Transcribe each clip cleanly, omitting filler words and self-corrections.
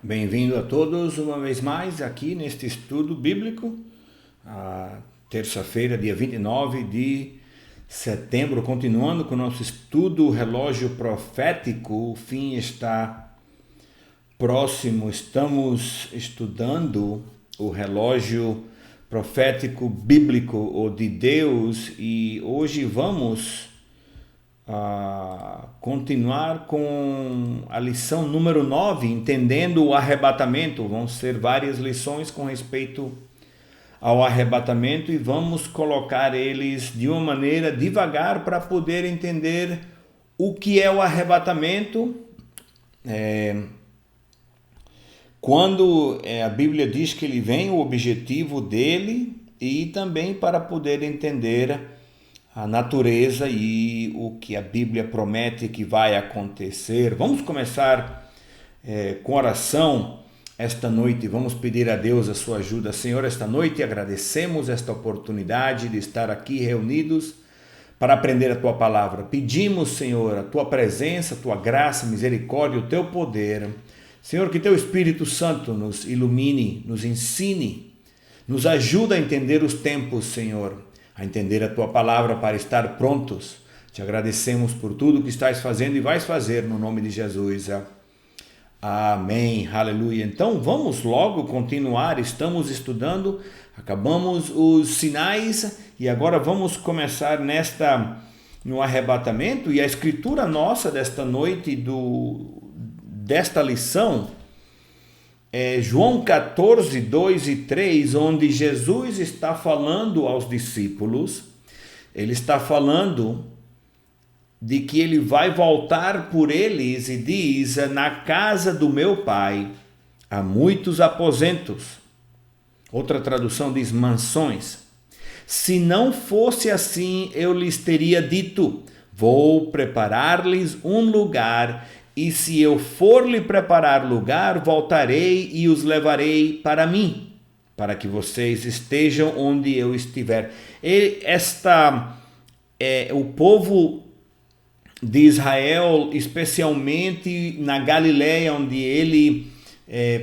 Bem-vindo a todos uma vez mais aqui neste estudo bíblico, a terça-feira, dia 29 de setembro, continuando com o nosso estudo relógio profético. O fim está próximo, estamos estudando o relógio profético bíblico ou de Deus e hoje vamos continuar com a lição número 9, entendendo o arrebatamento. Vão ser várias lições com respeito ao arrebatamento e vamos colocar eles de uma maneira devagar para poder entender o que é o arrebatamento. Quando a Bíblia diz que ele vem, o objetivo dele, e também para poder entender a natureza e o que a Bíblia promete que vai acontecer. Vamos começar com oração esta noite. Vamos pedir a Deus a sua ajuda. Senhor, esta noite agradecemos esta oportunidade de estar aqui reunidos para aprender a Tua palavra. Pedimos, Senhor, a Tua presença, a Tua graça, misericórdia, o Teu poder. Senhor, que Teu Espírito Santo nos ilumine, nos ensine, nos ajuda a entender os tempos, Senhor, a entender a Tua palavra para estar prontos. Te agradecemos por tudo que estás fazendo e vais fazer no nome de Jesus. Amém. Aleluia. Então vamos logo continuar. Estamos estudando, acabamos os sinais e agora vamos começar no arrebatamento. E a escritura nossa desta noite, desta lição, é João 14, 2 e 3, onde Jesus está falando aos discípulos. Ele está falando de que ele vai voltar por eles e diz: na casa do meu pai há muitos aposentos. Outra tradução diz mansões. Se não fosse assim, eu lhes teria dito: vou preparar-lhes um lugar. E se eu for lhe preparar lugar, voltarei e os levarei para mim, para que vocês estejam onde eu estiver. O povo de Israel, especialmente na Galileia, onde ele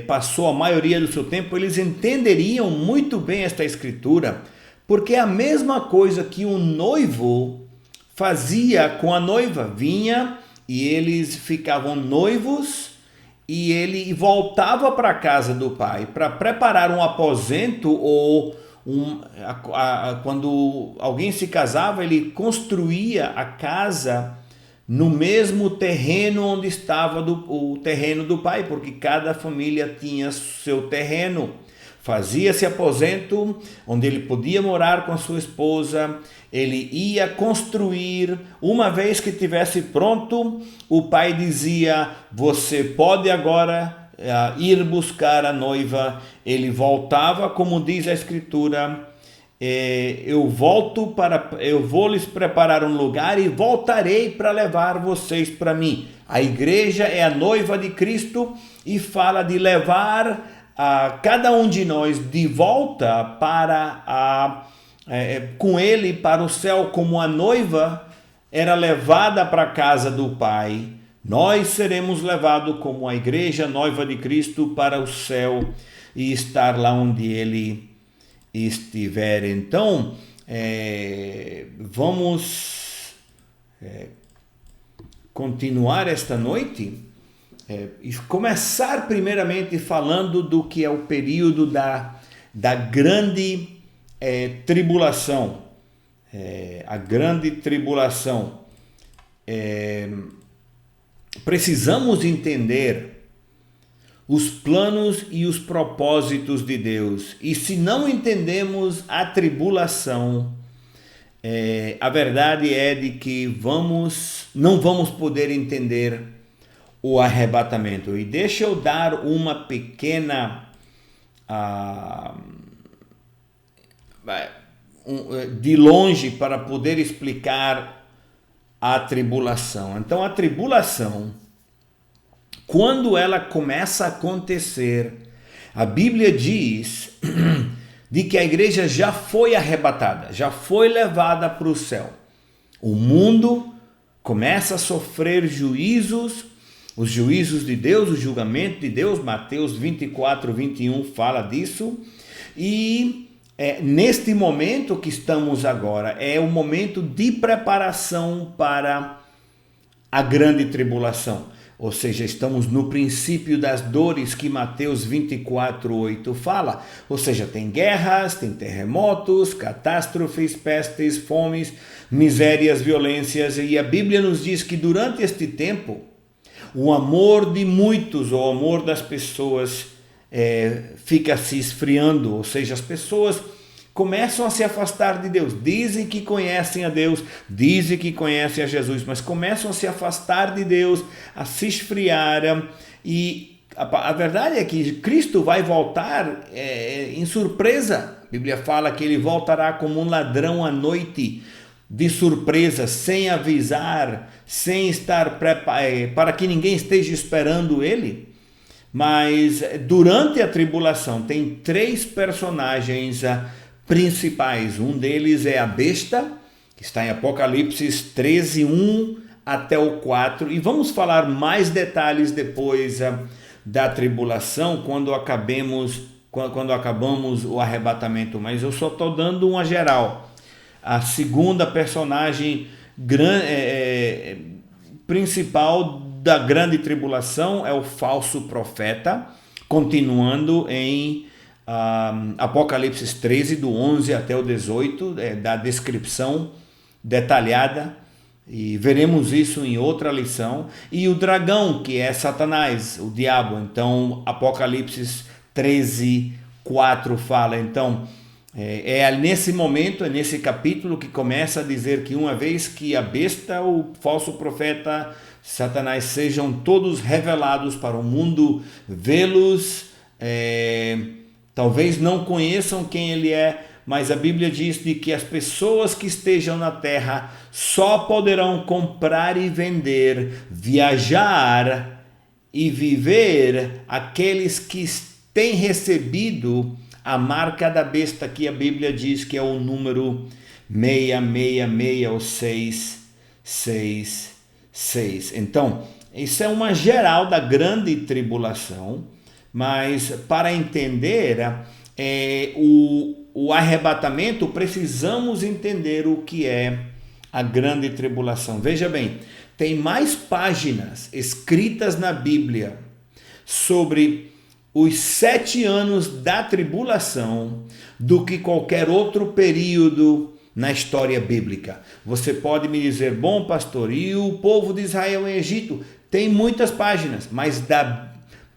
passou a maioria do seu tempo, eles entenderiam muito bem esta escritura, porque é a mesma coisa que um noivo fazia com a noiva. Vinha e eles ficavam noivos e ele voltava para a casa do pai para preparar um aposento ou quando alguém se casava, ele construía a casa no mesmo terreno onde estava o terreno do pai, porque cada família tinha seu terreno. Fazia-se aposento onde ele podia morar com a sua esposa. Ele ia construir. Uma vez que estivesse pronto, o pai dizia: você pode agora ir buscar a noiva. Ele voltava, como diz a escritura: eu vou lhes preparar um lugar e voltarei para levar vocês para mim. A igreja é a noiva de Cristo e fala de levar cada um de nós de volta com ele para o céu, como a noiva era levada para a casa do Pai. Nós seremos levados como a igreja noiva de Cristo para o céu e estar lá onde ele estiver. Então, vamos continuar esta noite e começar primeiramente falando do que é o período da grande tribulação. A grande tribulação. Precisamos entender os planos e os propósitos de Deus. E se não entendemos a tribulação, a verdade é de que não vamos poder entender o arrebatamento. E deixa eu dar uma pequena de longe para poder explicar a tribulação. Então a tribulação, quando ela começa a acontecer, a Bíblia diz de que a igreja já foi arrebatada, já foi levada para o céu. O mundo começa a sofrer juízos Os juízos de Deus, o julgamento de Deus, Mateus 24, 21 fala disso. E neste momento que estamos agora, é o momento de preparação para a grande tribulação. Ou seja, estamos no princípio das dores que Mateus 24, 8 fala. Ou seja, tem guerras, tem terremotos, catástrofes, pestes, fomes, misérias, violências. E a Bíblia nos diz que durante este tempo, o amor de muitos, o amor das pessoas fica se esfriando. Ou seja, as pessoas começam a se afastar de Deus, dizem que conhecem a Deus, dizem que conhecem a Jesus, mas começam a se afastar de Deus, a se esfriar, e a verdade é que Cristo vai voltar em surpresa. A Bíblia fala que ele voltará como um ladrão à noite, de surpresa, sem avisar, sem estar preparado, para que ninguém esteja esperando ele. Mas durante a tribulação tem 3 personagens principais. Um deles é a besta, que está em Apocalipse 13, 1 até o 4. E vamos falar mais detalhes depois da tribulação, quando acabamos o arrebatamento. Mas eu só estou dando uma geral. A segunda personagem principal da grande tribulação é o falso profeta, continuando em Apocalipse 13, do 11 até o 18, da descrição detalhada, e veremos isso em outra lição. E o dragão, que é Satanás, o diabo. Então Apocalipse 13, 4 fala, então nesse momento, é nesse capítulo que começa a dizer que uma vez que a besta, o falso profeta, Satanás, sejam todos revelados para o mundo vê-los, talvez não conheçam quem ele é, mas a Bíblia diz de que as pessoas que estejam na terra só poderão comprar e vender, viajar e viver aqueles que têm recebido a marca da besta, que a Bíblia diz que é o número 666 ou 666. Então, isso é uma geral da grande tribulação, mas para entender o arrebatamento, precisamos entender o que é a grande tribulação. Veja bem, tem mais páginas escritas na Bíblia sobre os 7 anos da tribulação do que qualquer outro período na história bíblica. Você pode me dizer, bom pastor, e o povo de Israel em Egito? Tem muitas páginas, mas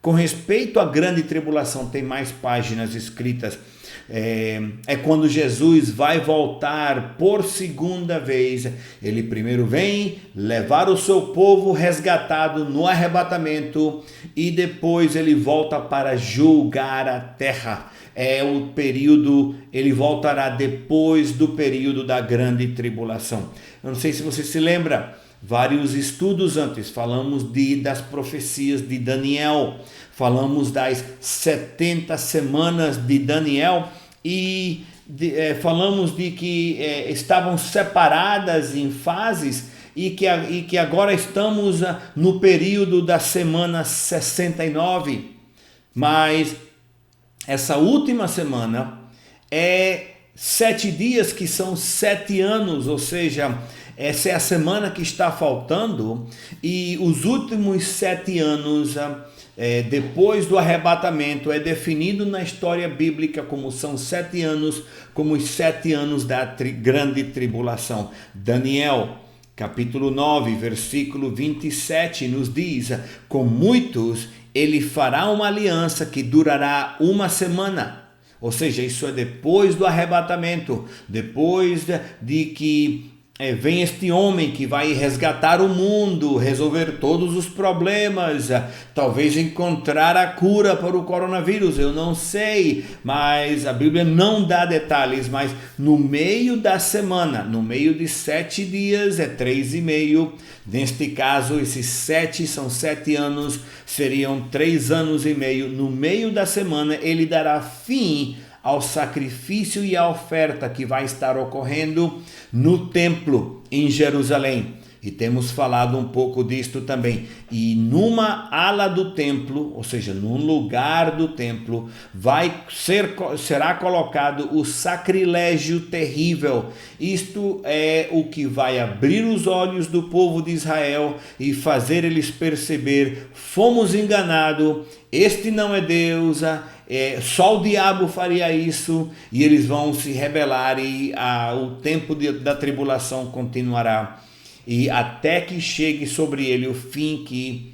com respeito à grande tribulação tem mais páginas escritas. É quando Jesus vai voltar por segunda vez. Ele primeiro vem levar o seu povo resgatado no arrebatamento e depois ele volta para julgar a terra. É o período, ele voltará depois do período da grande tribulação. Eu não sei se você se lembra, vários estudos antes falamos das profecias de Daniel, falamos das 70 semanas de Daniel e falamos de que estavam separadas em fases e que agora estamos no período da semana 69, mas essa última semana é 7 dias que são 7 anos, ou seja, essa é a semana que está faltando, e os últimos 7 anos depois do arrebatamento é definido na história bíblica como são 7 anos, como os 7 anos da grande tribulação. Daniel capítulo 9, versículo 27 nos diz: com muitos ele fará uma aliança que durará 1 semana. Ou seja, isso é depois do arrebatamento, depois de que vem este homem que vai resgatar o mundo, resolver todos os problemas, talvez encontrar a cura para o coronavírus, eu não sei, mas a Bíblia não dá detalhes, mas no meio da semana, no meio de 7 dias, 3,5, neste caso esses 7 são 7 anos, seriam 3 anos e meio, no meio da semana ele dará fim ao sacrifício e à oferta que vai estar ocorrendo no templo em Jerusalém. E temos falado um pouco disto também. E numa ala do templo, ou seja, num lugar do templo, será colocado o sacrilégio terrível. Isto é o que vai abrir os olhos do povo de Israel e fazer eles perceber: fomos enganados, este não é Deus, só o diabo faria isso, e eles vão se rebelar e o tempo da tribulação continuará. E até que chegue sobre ele o fim que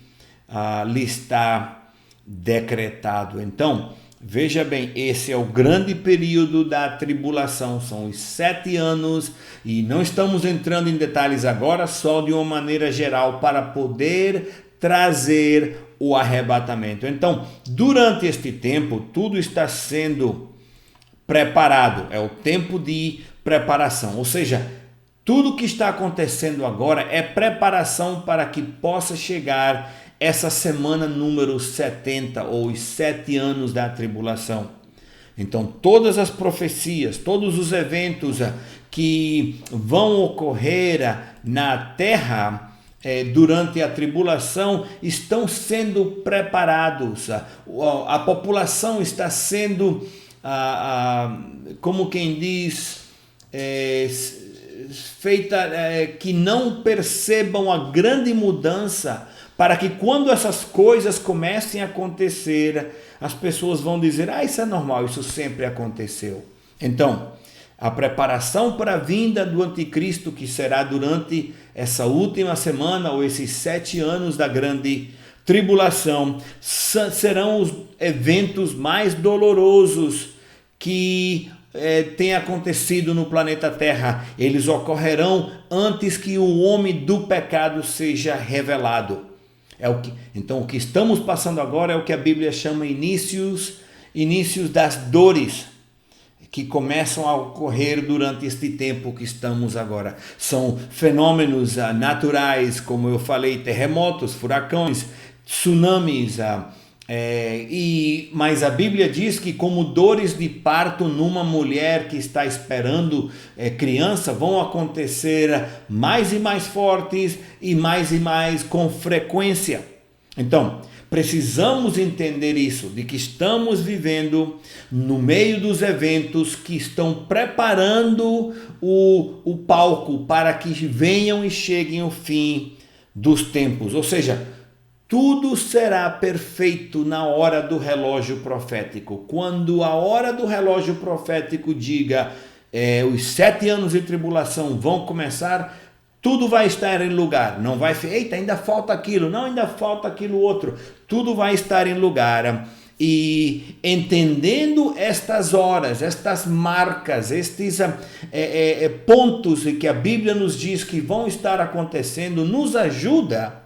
lhe está decretado. Então, veja bem, esse é o grande período da tribulação, são os 7 anos, e não estamos entrando em detalhes agora, só de uma maneira geral, para poder trazer o arrebatamento. Então, durante este tempo, tudo está sendo preparado, é o tempo de preparação, ou seja, tudo que está acontecendo agora é preparação para que possa chegar essa semana número 70, ou os 7 anos da tribulação. Então, todas as profecias, todos os eventos que vão ocorrer na terra durante a tribulação estão sendo preparados. A população está sendo, como quem diz, feita que não percebam a grande mudança, para que quando essas coisas comecem a acontecer, as pessoas vão dizer: isso é normal, isso sempre aconteceu. Então, a preparação para a vinda do anticristo, que será durante essa última semana, ou esses 7 anos da grande tribulação, serão os eventos mais dolorosos que tem acontecido no planeta Terra. Eles ocorrerão antes que o homem do pecado seja revelado. Então, o que estamos passando agora é o que a Bíblia chama inícios das dores, que começam a ocorrer durante este tempo que estamos agora. São fenômenos naturais, como eu falei, terremotos, furacões, tsunamis, mas a Bíblia diz que, como dores de parto numa mulher que está esperando criança, vão acontecer mais e mais fortes e mais com frequência. Então, precisamos entender isso, de que estamos vivendo no meio dos eventos que estão preparando o palco para que venham e cheguem o fim dos tempos. Ou seja, tudo será perfeito na hora do relógio profético. Quando a hora do relógio profético diga os 7 anos de tribulação vão começar, tudo vai estar em lugar. Não vai ser: eita, ainda falta aquilo, não, ainda falta aquilo outro. Tudo vai estar em lugar. E entendendo estas horas, estas marcas, estes pontos que a Bíblia nos diz que vão estar acontecendo, nos ajuda.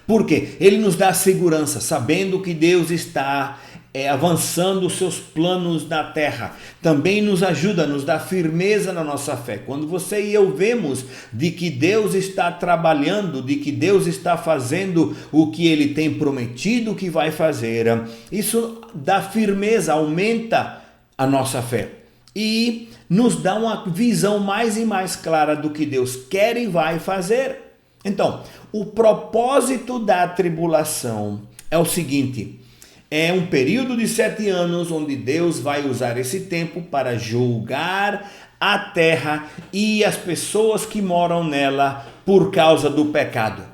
Porque ele nos dá segurança, sabendo que Deus está avançando os seus planos na terra. Também nos ajuda, nos dá firmeza na nossa fé. Quando você e eu vemos de que Deus está trabalhando, de que Deus está fazendo o que ele tem prometido que vai fazer, isso dá firmeza, aumenta a nossa fé. E nos dá uma visão mais e mais clara do que Deus quer e vai fazer. Então, o propósito da tribulação é o seguinte: é um período de 7 anos onde Deus vai usar esse tempo para julgar a terra e as pessoas que moram nela por causa do pecado.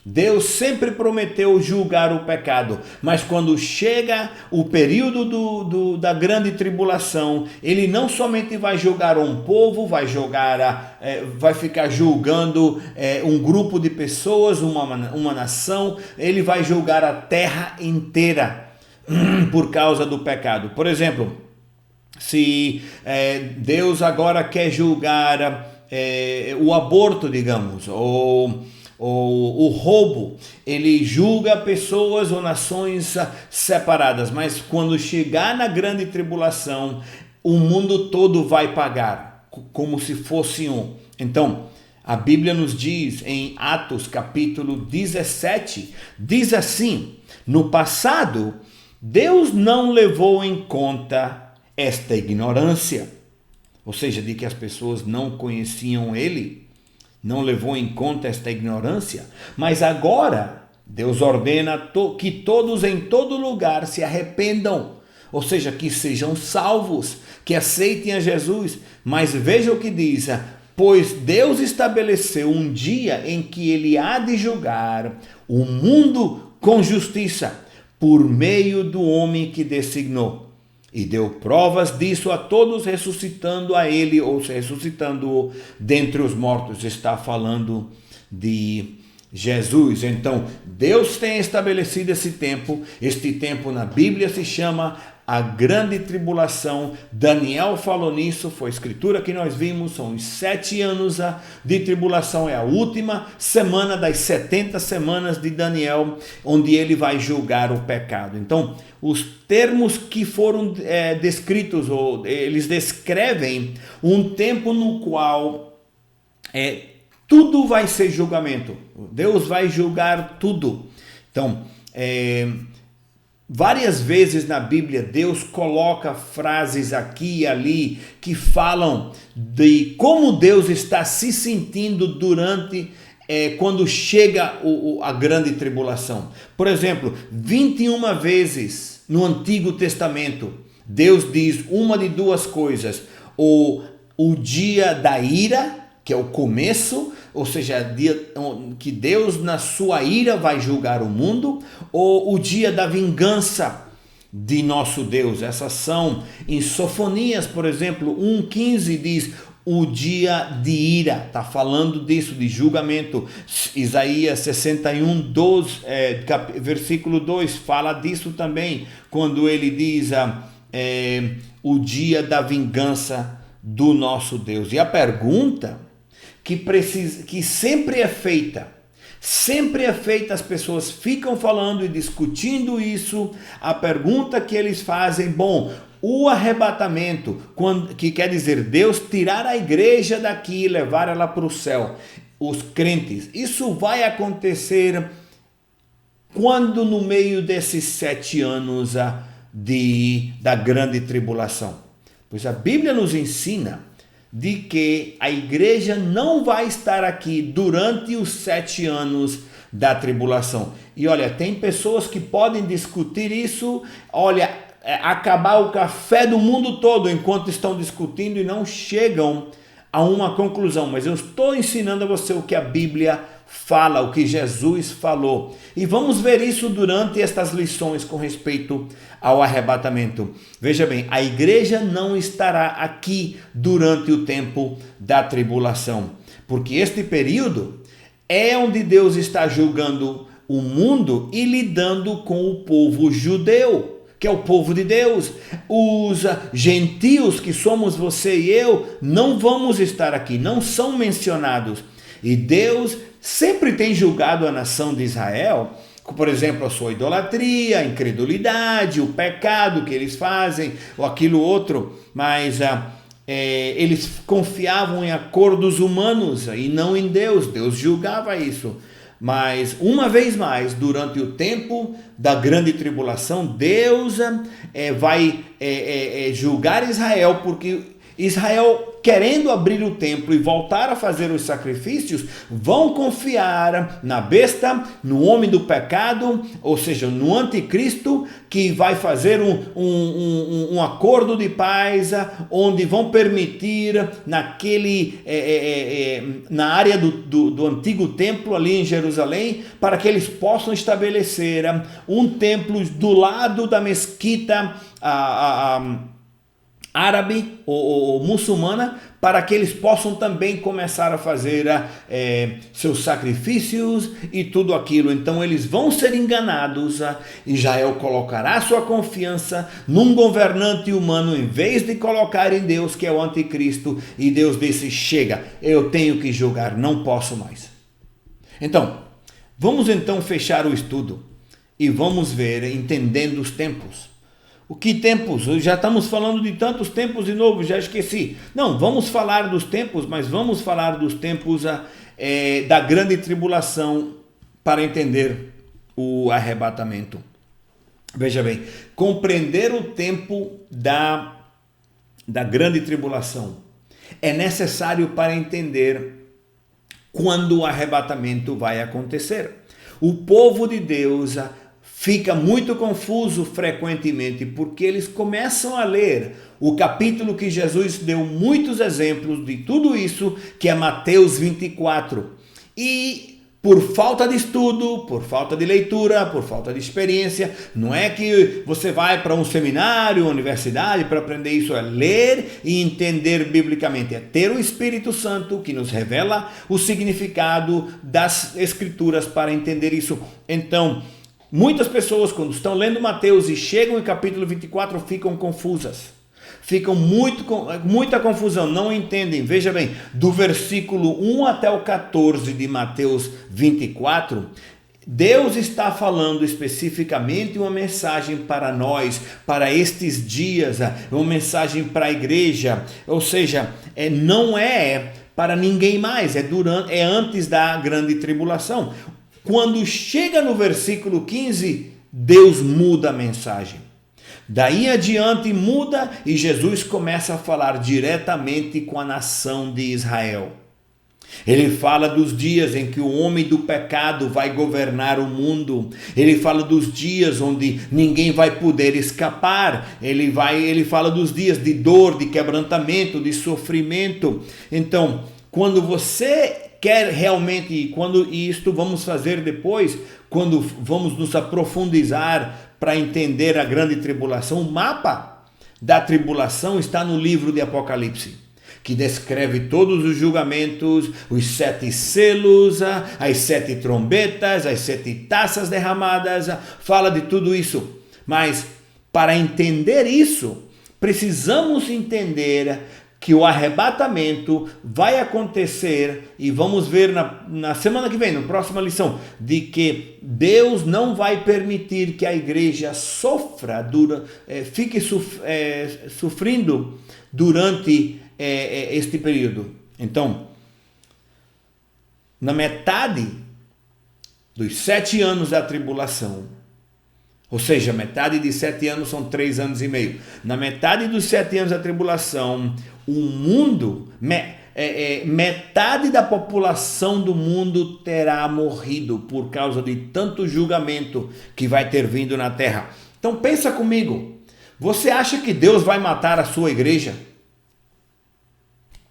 Deus sempre prometeu julgar o pecado, mas quando chega o período da grande tribulação, ele não somente vai julgar um povo, vai ficar julgando um grupo de pessoas, uma nação, ele vai julgar a terra inteira por causa do pecado. Por exemplo, se Deus agora quer julgar o aborto, digamos, ou o roubo, ele julga pessoas ou nações separadas, mas quando chegar na grande tribulação, o mundo todo vai pagar, como se fosse um. Então, a Bíblia nos diz em Atos capítulo 17, diz assim: no passado, Deus não levou em conta esta ignorância, ou seja, de que as pessoas não conheciam ele. não levou em conta esta ignorância, mas agora Deus ordena que todos em todo lugar se arrependam, ou seja, que sejam salvos, que aceitem a Jesus. Mas veja o que diz: pois Deus estabeleceu um dia em que ele há de julgar o mundo com justiça, por meio do homem que designou. E deu provas disso a todos, ressuscitando a ele, ou ressuscitando-o dentre os mortos. Está falando de Jesus. Então, Deus tem estabelecido esse tempo. Este tempo na Bíblia se chama a grande tribulação. Daniel falou nisso, foi a escritura que nós vimos. São os 7 anos de tribulação, é a última semana das 70 semanas de Daniel, onde ele vai julgar o pecado. Então, os termos que foram descritos, ou eles descrevem um tempo no qual tudo vai ser julgamento. Deus vai julgar tudo. Então, várias vezes na Bíblia, Deus coloca frases aqui e ali que falam de como Deus está se sentindo durante quando chega a grande tribulação. Por exemplo, 21 vezes no Antigo Testamento, Deus diz uma de duas coisas: o dia da ira, que é o começo, ou seja, dia que Deus na sua ira vai julgar o mundo, ou o dia da vingança de nosso Deus. Essas são em Sofonias, por exemplo, 1:15 diz o dia de ira, está falando disso, de julgamento. Isaías 61:12, versículo 2, fala disso também, quando ele diz o dia da vingança do nosso Deus. E a pergunta que sempre é feita, as pessoas ficam falando e discutindo isso. A pergunta que eles fazem: bom, o arrebatamento, que quer dizer Deus tirar a igreja daqui e levar ela para o céu, os crentes, isso vai acontecer quando no meio desses 7 anos da grande tribulação? Pois a Bíblia nos ensina de que a igreja não vai estar aqui durante os 7 anos da tribulação. E olha, tem pessoas que podem discutir isso, acabar o café do mundo todo enquanto estão discutindo e não chegam a uma conclusão. Mas eu estou ensinando a você o que a Bíblia fala, o que Jesus falou. E vamos ver isso durante estas lições com respeito ao arrebatamento. Veja bem, a igreja não estará aqui durante o tempo da tribulação, porque este período é onde Deus está julgando o mundo e lidando com o povo judeu, que é o povo de Deus. Os gentios, que somos você e eu, não vamos estar aqui, não são mencionados. E Deus sempre tem julgado a nação de Israel, por exemplo, a sua idolatria, a incredulidade, o pecado que eles fazem, ou aquilo outro, mas eles confiavam em acordos humanos e não em Deus. Deus julgava isso. Mas, uma vez mais, durante o tempo da grande tribulação, Deus vai julgar Israel, porque Israel, querendo abrir o templo e voltar a fazer os sacrifícios, vão confiar na besta, no homem do pecado, ou seja, no anticristo, que vai fazer um acordo de paz, onde vão permitir na área do antigo templo ali em Jerusalém, para que eles possam estabelecer um templo do lado da mesquita árabe ou muçulmana, para que eles possam também começar a fazer seus sacrifícios e tudo aquilo. Então eles vão ser enganados. Israel colocará sua confiança num governante humano em vez de colocar em Deus, que é o anticristo. E Deus disse: chega, eu tenho que julgar, não posso mais. Então, vamos então fechar o estudo e vamos ver, entendendo os tempos. O que tempos? Já estamos falando de tantos tempos de novo, já esqueci. Não, vamos falar dos tempos, mas vamos falar dos tempos da grande tribulação para entender o arrebatamento. Veja bem, compreender o tempo da grande tribulação é necessário para entender quando o arrebatamento vai acontecer. O povo de Deus fica muito confuso frequentemente porque eles começam a ler o capítulo que Jesus deu muitos exemplos de tudo isso, que é Mateus 24. E por falta de estudo, por falta de leitura, por falta de experiência, não é que você vai para um seminário, uma universidade para aprender isso, é ler e entender biblicamente, é ter o Espírito Santo que nos revela o significado das Escrituras para entender isso. Então, muitas pessoas quando estão lendo Mateus e chegam em capítulo 24 ficam confusas. Ficam muita confusão, não entendem. Veja bem, do versículo 1 até o 14 de Mateus 24, Deus está falando especificamente uma mensagem para nós, para estes dias, uma mensagem para a igreja, ou seja, não é para ninguém mais, é antes da grande tribulação. Quando chega no versículo 15, Deus muda a mensagem. Daí adiante muda e Jesus começa a falar diretamente com a nação de Israel. Ele fala dos dias em que o homem do pecado vai governar o mundo. Ele fala dos dias onde ninguém vai poder escapar. Ele fala dos dias de dor, de quebrantamento, de sofrimento. Então, quando você quer realmente, e isto vamos fazer depois, quando vamos nos aprofundar para entender a grande tribulação, o mapa da tribulação está no livro de Apocalipse, que descreve todos os julgamentos, os 7 selos, as 7 trombetas, as 7 taças derramadas, fala de tudo isso. Mas para entender isso, precisamos entender que o arrebatamento vai acontecer, e vamos ver na semana que vem, na próxima lição, de que Deus não vai permitir que a igreja fique sofrendo durante este período. Então, na metade dos 7 anos da tribulação, ou seja, metade de 7 anos são 3 anos e meio. Na metade dos 7 anos da tribulação, o mundo, metade da população do mundo terá morrido por causa de tanto julgamento que vai ter vindo na terra. Então pensa comigo, você acha que Deus vai matar a sua igreja?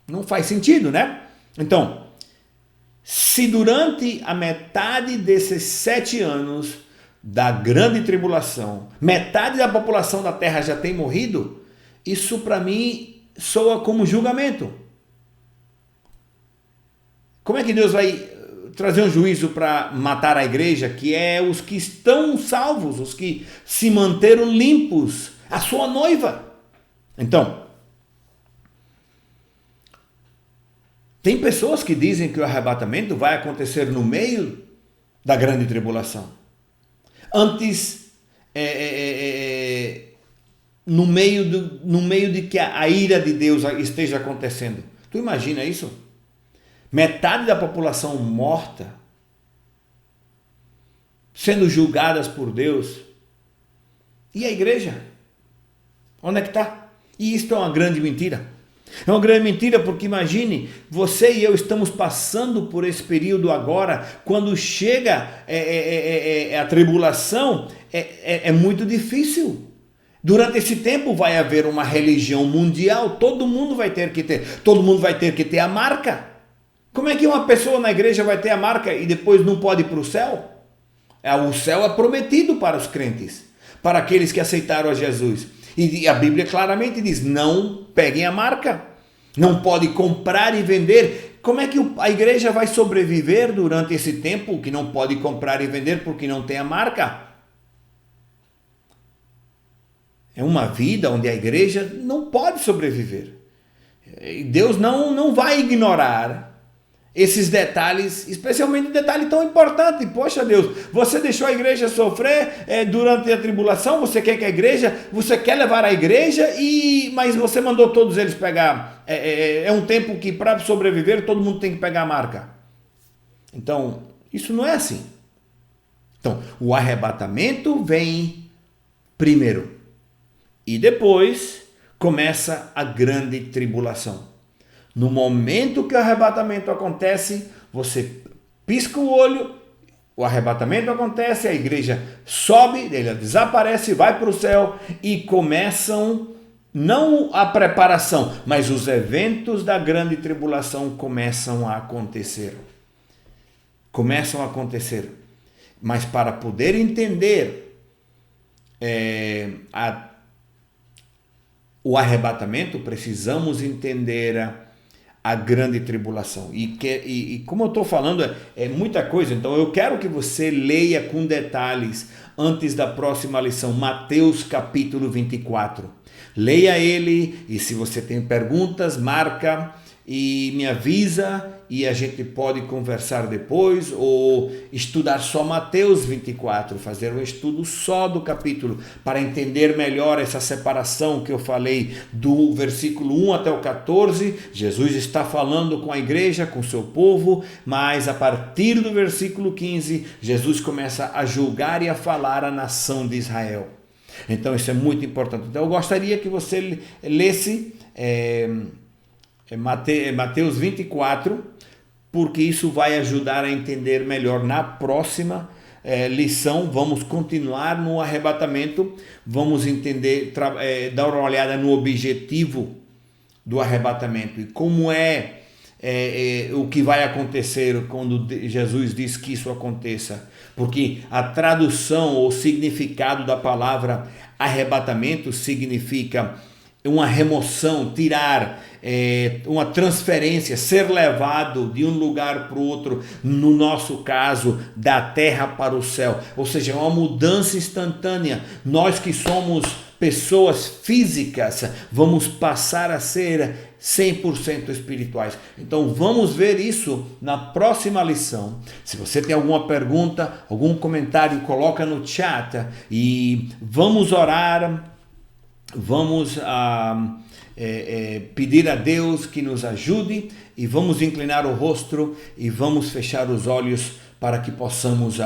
Não faz sentido, né? Então, se durante a metade desses 7 anos da grande tribulação, metade da população da terra já tem morrido, isso para mim soa como julgamento. Como é que Deus vai trazer um juízo para matar a igreja, que é os que estão salvos, os que se manteram limpos, a sua noiva? Então, tem pessoas que dizem que o arrebatamento vai acontecer no meio da grande tribulação. Antes, no meio de que a ira de Deus esteja acontecendo. Tu imagina isso? Metade da população morta, sendo julgadas por Deus. E a igreja? Onde é que está? E isto é uma grande mentira. É uma grande mentira porque imagine, você e eu estamos passando por esse período agora, quando chega a tribulação, é muito difícil. Durante esse tempo vai haver uma religião mundial, todo mundo vai ter que ter a marca. Como é que uma pessoa na igreja vai ter a marca e depois não pode ir para o céu? O céu é prometido para os crentes, para aqueles que aceitaram a Jesus. E a Bíblia claramente diz, não peguem a marca, não pode comprar e vender. Como é que a igreja vai sobreviver durante esse tempo que não pode comprar e vender porque não tem a marca? É uma vida onde a igreja não pode sobreviver. Deus não vai ignorar esses detalhes, especialmente um detalhe tão importante. Poxa Deus, você deixou a igreja sofrer durante a tribulação, você quer levar a igreja, mas você mandou todos eles pegar. É um tempo que para sobreviver todo mundo tem que pegar a marca. Então, isso não é assim. Então, o arrebatamento vem primeiro. E depois começa a grande tribulação. No momento que o arrebatamento acontece, você pisca o olho, o arrebatamento acontece, a igreja sobe, ela desaparece, vai para o céu e começam, não a preparação, mas os eventos da grande tribulação começam a acontecer. Mas para poder entender o arrebatamento, precisamos entender a grande tribulação. E como eu estou falando, é muita coisa, então eu quero que você leia com detalhes antes da próxima lição, Mateus capítulo 24. Leia ele e se você tem perguntas, marca e me avisa e a gente pode conversar depois ou estudar só Mateus 24, fazer um estudo só do capítulo para entender melhor essa separação que eu falei do versículo 1 até o 14. Jesus está falando com a igreja, com o seu povo, mas a partir do versículo 15, Jesus começa a julgar e a falar à nação de Israel. Então isso é muito importante. Então eu gostaria que você lesse Mateus 24, porque isso vai ajudar a entender melhor. Na próxima lição vamos continuar no arrebatamento, vamos entender, dar uma olhada no objetivo do arrebatamento e como o que vai acontecer quando Jesus diz que isso aconteça. Porque a tradução ou significado da palavra arrebatamento significa uma remoção, tirar, uma transferência, ser levado de um lugar para o outro, no nosso caso, da terra para o céu. Ou seja, uma mudança instantânea. Nós que somos pessoas físicas, vamos passar a ser 100% espirituais. Então vamos ver isso na próxima lição. Se você tem alguma pergunta, algum comentário, coloca no chat e vamos orar. Vamos pedir a Deus que nos ajude e vamos inclinar o rosto e vamos fechar os olhos para que possamos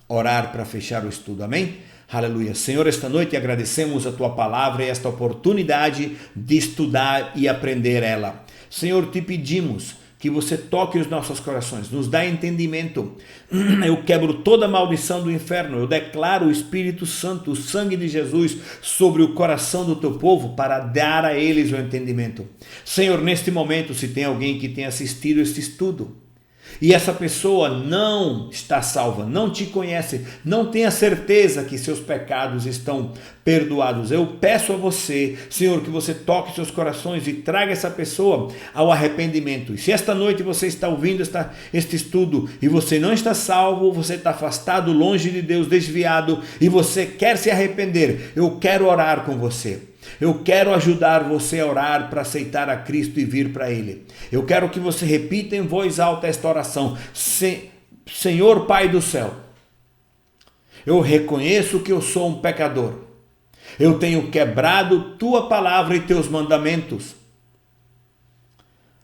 orar para fechar o estudo. Amém? Aleluia. Senhor, esta noite agradecemos a Tua palavra e esta oportunidade de estudar e aprender ela. Senhor, te pedimos que você toque os nossos corações, nos dá entendimento. Eu quebro toda a maldição do inferno, eu declaro o Espírito Santo, o sangue de Jesus sobre o coração do teu povo para dar a eles o entendimento. Senhor, neste momento, se tem alguém que tenha assistido este estudo, e essa pessoa não está salva, não te conhece, não tem a certeza que seus pecados estão perdoados. Eu peço a você, Senhor, que você toque seus corações e traga essa pessoa ao arrependimento. E se esta noite você está ouvindo este estudo e você não está salvo, você está afastado, longe de Deus, desviado, e você quer se arrepender, eu quero orar com você. Eu quero ajudar você a orar para aceitar a Cristo e vir para Ele. Eu quero que você repita em voz alta esta oração. Senhor Pai do céu, eu reconheço que eu sou um pecador. Eu tenho quebrado Tua palavra e Teus mandamentos.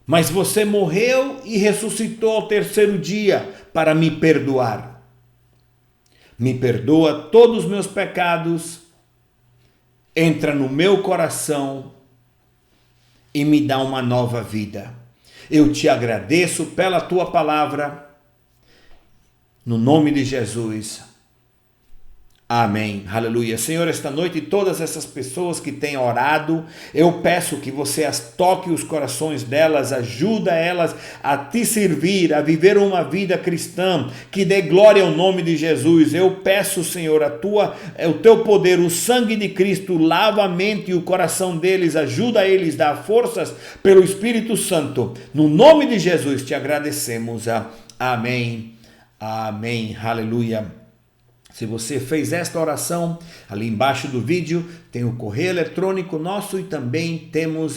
Mas você morreu e ressuscitou ao terceiro dia para me perdoar. Me perdoa todos os meus pecados. Entra no meu coração e me dá uma nova vida. Eu te agradeço pela tua palavra, no nome de Jesus. Amém. Aleluia. Senhor, esta noite todas essas pessoas que têm orado, eu peço que você as toque os corações delas, ajuda elas a te servir, a viver uma vida cristã, que dê glória ao nome de Jesus. Eu peço, Senhor, o teu poder, o sangue de Cristo, lava a mente e o coração deles, ajuda eles, dá forças pelo Espírito Santo. No nome de Jesus te agradecemos. Amém. Amém. Aleluia. Se você fez esta oração, ali embaixo do vídeo tem o correio eletrônico nosso e também temos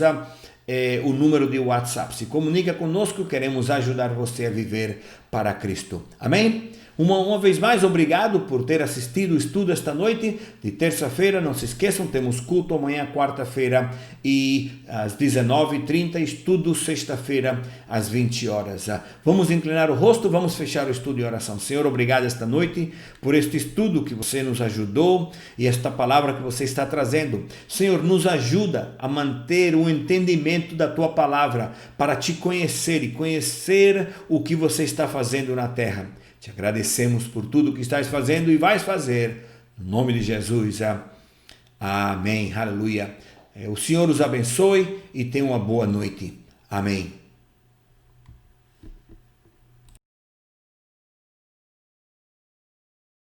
o número de WhatsApp. Se comunica conosco, queremos ajudar você a viver para Cristo. Amém? Uma vez mais, obrigado por ter assistido o estudo esta noite de terça-feira. Não se esqueçam, temos culto amanhã, quarta-feira, e às 19h30, estudo sexta-feira, às 20 horas. Vamos inclinar o rosto, vamos fechar o estudo em oração. Senhor, obrigado esta noite por este estudo que você nos ajudou e esta palavra que você está trazendo. Senhor, nos ajuda a manter o entendimento da tua palavra para te conhecer e conhecer o que você está fazendo fazendo na terra. Te agradecemos por tudo que estás fazendo e vais fazer. No nome de Jesus. Amém. Aleluia. O Senhor os abençoe e tenha uma boa noite. Amém.